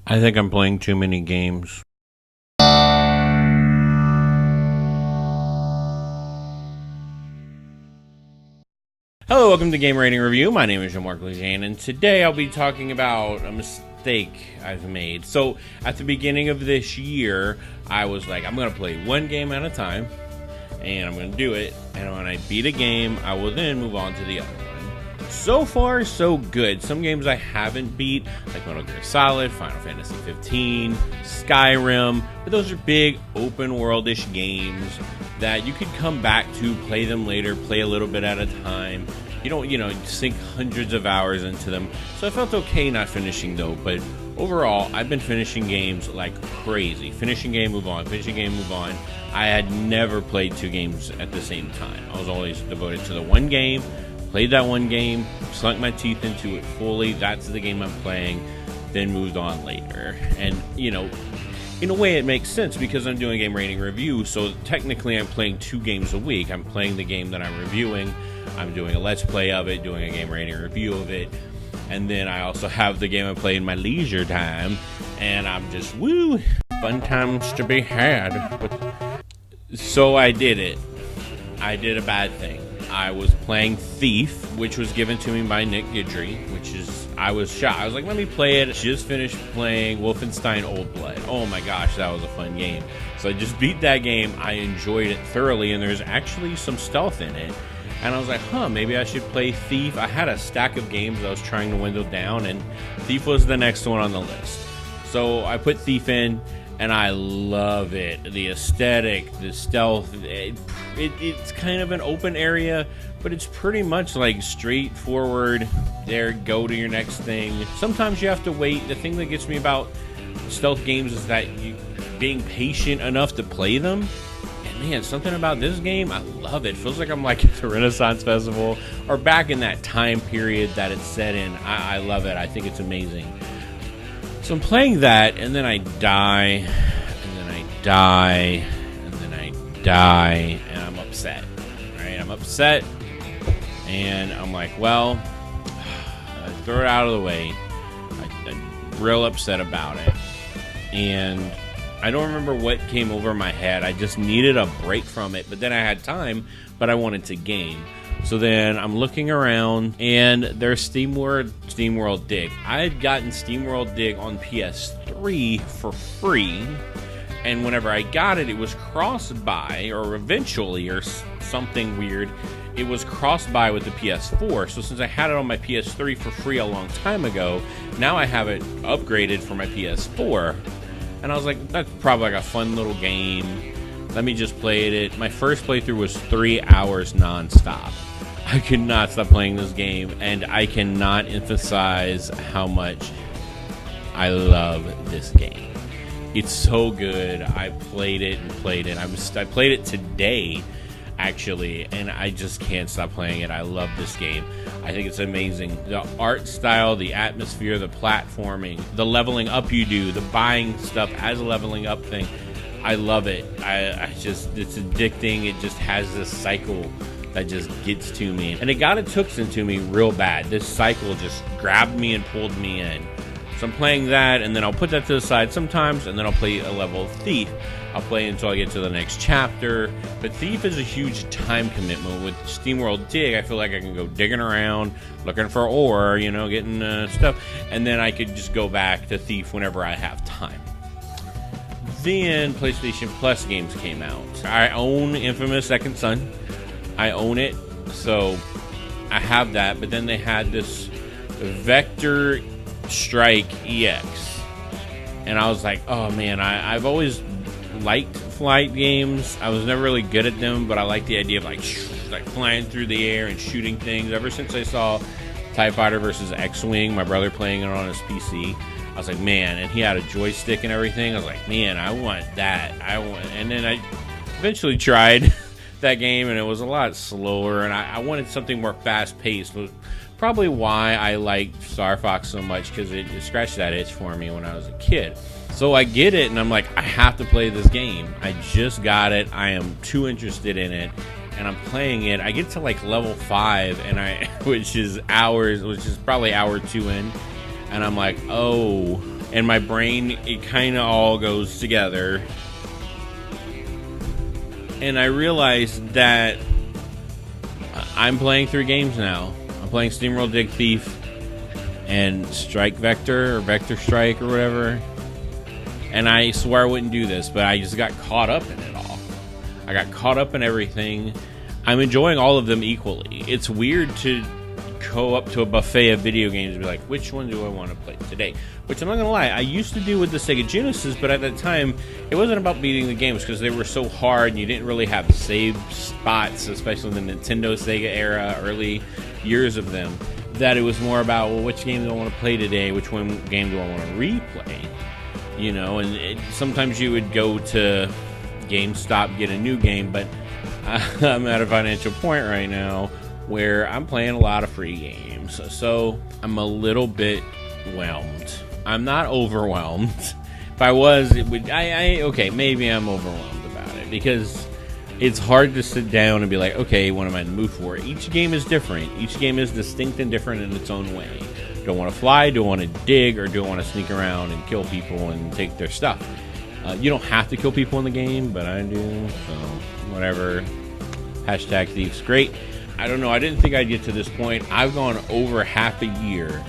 I think I'm playing too many games. Hello, welcome to Game Rating Review. My name is Jean-Marc Lejeune, and today I'll be talking about a mistake I've made. So, at the beginning of this year, I was like, I'm going to play one game at a time, and I'm going to do it, and when I beat a game, I will then move on to the other one. So far, so good. Some games I haven't beat, like Metal Gear Solid, Final Fantasy 15, Skyrim, but those are big, open-world-ish games that you could come back to, play them later, play a little bit at a time. You don't, sink hundreds of hours into them. So I felt okay not finishing though, but overall, I've been finishing games like crazy. Finishing game, move on. Finishing game, move on. I had never played two games at the same time. I was always devoted to the one game, played that one game, sunk my teeth into it fully. That's the game I'm playing, then moved on later. And, in a way, it makes sense because I'm doing a game rating review, so technically I'm playing two games a week. I'm playing the game that I'm reviewing, I'm doing a let's play of it, doing a game rating review of it, and then I also have the game I play in my leisure time, and I'm just, fun times to be had. So I did it. I did a bad thing. I was playing Thief, which was given to me by Nick Guidry, I was shocked. I was like, let me play it. Just finished playing Wolfenstein Old Blood. Oh my gosh, that was a fun game. So I just beat that game. I enjoyed it thoroughly, and there's actually some stealth in it. And I was like, maybe I should play Thief. I had a stack of games I was trying to window down, and Thief was the next one on the list. So I put Thief in, and I love it. The aesthetic, the stealth, it's kind of an open area, but it's pretty much like straightforward. There, go to your next thing. Sometimes you have to wait. The thing that gets me about stealth games is that you being patient enough to play them. And man, something about this game, I love it. It feels like I'm like at the Renaissance Festival or back in that time period that it's set in. I love it. I think it's amazing. So I'm playing that, and then I die, and then I die, and then I die, and I'm upset, right? I'm upset, and I'm like, well, I throw it out of the way. I'm real upset about it, and I don't remember what came over my head. I just needed a break from it, but then I had time, but I wanted to game. So then I'm looking around, and there's SteamWorld Dig. I had gotten SteamWorld Dig on PS3 for free, and whenever I got it, it was cross-buy, or eventually, or something weird, it was cross-buy with the PS4. So since I had it on my PS3 for free a long time ago, now I have it upgraded for my PS4. And I was like, that's probably like a fun little game. Let me just play it. My first playthrough was 3 hours non-stop. I could not stop playing this game, and I cannot emphasize how much I love this game. It's so good. I played it and played it. I played it today, actually, and I just can't stop playing it. I love this game. I think it's amazing. The art style, the atmosphere, the platforming, the leveling up you do, the buying stuff as a leveling up thing. I love it. It's addicting. It just has this cycle that just gets to me. And it got its hooks into me real bad. This cycle just grabbed me and pulled me in. So I'm playing that, and then I'll put that to the side sometimes, and then I'll play a level of Thief. I'll play until I get to the next chapter. But Thief is a huge time commitment. With SteamWorld Dig, I feel like I can go digging around, looking for ore, getting stuff. And then I could just go back to Thief whenever I have time. Then PlayStation Plus games came out. I own Infamous Second Son. I own it, so I have that. But then they had this Vector Strike EX, and I was like, oh man, I've always liked flight games. I was never really good at them, but I like the idea of like flying through the air and shooting things. Ever since I saw TIE Fighter versus X-Wing, my brother playing it on his PC, I was like, man, and he had a joystick and everything. I was like, man, I want that. And then I eventually tried that game, and it was a lot slower, and I wanted something more fast-paced. Was probably why I liked Star Fox so much, because it scratched that itch for me when I was a kid. So I get it, and I'm like, I have to play this game. I just got it. I am too interested in it, and I'm playing it. I get to like level 5, which is probably hour 2 in, and I'm like, oh, and my brain, it kind of all goes together. And I realized that I'm playing 3 games now. I'm playing SteamWorld Dig Thief and Strike Vector, or Vector Strike, or whatever. And I swear I wouldn't do this, but I just got caught up in it all. I got caught up in everything. I'm enjoying all of them equally. It's weird to go up to a buffet of video games and be like, which one do I want to play today? Which I'm not gonna lie, I used to do with the Sega Genesis, but at that time it wasn't about beating the games because they were so hard and you didn't really have save spots, especially in the Nintendo Sega era, early years of them, that it was more about, well, which game do I want to play today, which one game do I want to replay, you know. And sometimes you would go to GameStop, get a new game, but I'm at a financial point right now where I'm playing a lot of free games, so I'm a little bit whelmed. I'm not overwhelmed. If I was, it would. Okay, maybe I'm overwhelmed about it because it's hard to sit down and be like, okay, what am I in the mood for? Each game is different. Each game is distinct and different in its own way. Do I want to fly? Do I want to dig? Or do I want to sneak around and kill people and take their stuff? You don't have to kill people in the game, but I do. So whatever. Hashtag Thief's great. I don't know. I didn't think I'd get to this point. I've gone over half a year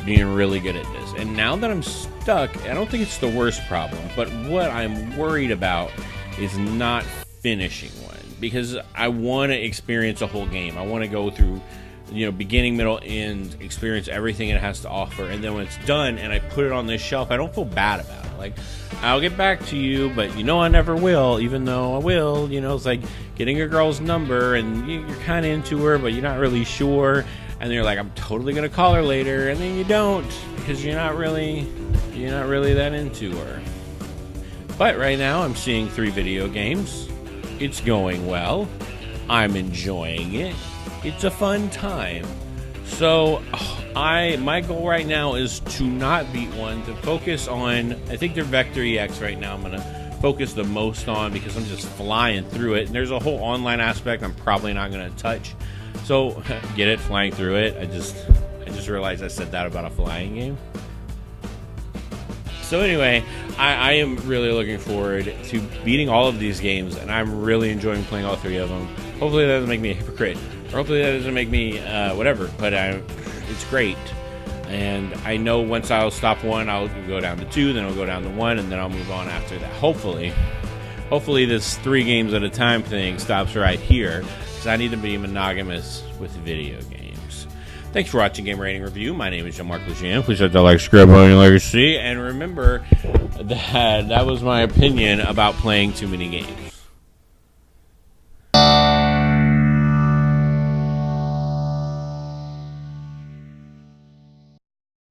being really good at this. And now that I'm stuck, I don't think it's the worst problem. But what I'm worried about is not finishing one. Because I want to experience a whole game. I want to go through, you know, beginning, middle, end, experience everything it has to offer. And then when it's done and I put it on this shelf, I don't feel bad about it. Like, I'll get back to you, but you know I never will, even though I will. You know, it's like getting a girl's number and you're kind of into her, but you're not really sure. And then you're like, I'm totally going to call her later. And then you don't because you're not really that into her. But right now I'm seeing 3 video games. It's going well. I'm enjoying it. It's a fun time. So my goal right now is to not beat one, to focus on, I think they're Vector EX right now. I'm going to focus the most on because I'm just flying through it. And there's a whole online aspect I'm probably not going to touch. So, get it? Flying through it. I just realized I said that about a flying game. So anyway, I am really looking forward to beating all of these games, and I'm really enjoying playing all 3 of them. Hopefully that doesn't make me a hypocrite, or hopefully that doesn't make me whatever, but it's great. And I know once I'll stop 1, I'll go down to 2, then I'll go down to 1, and then I'll move on after that. Hopefully this 3 games at a time thing stops right here, because I need to be monogamous with video games. Thanks for watching Game Rating Review. My name is Jean-Marc Lejean. Please hit that like, subscribe button, like, see. And remember that was my opinion about playing too many games.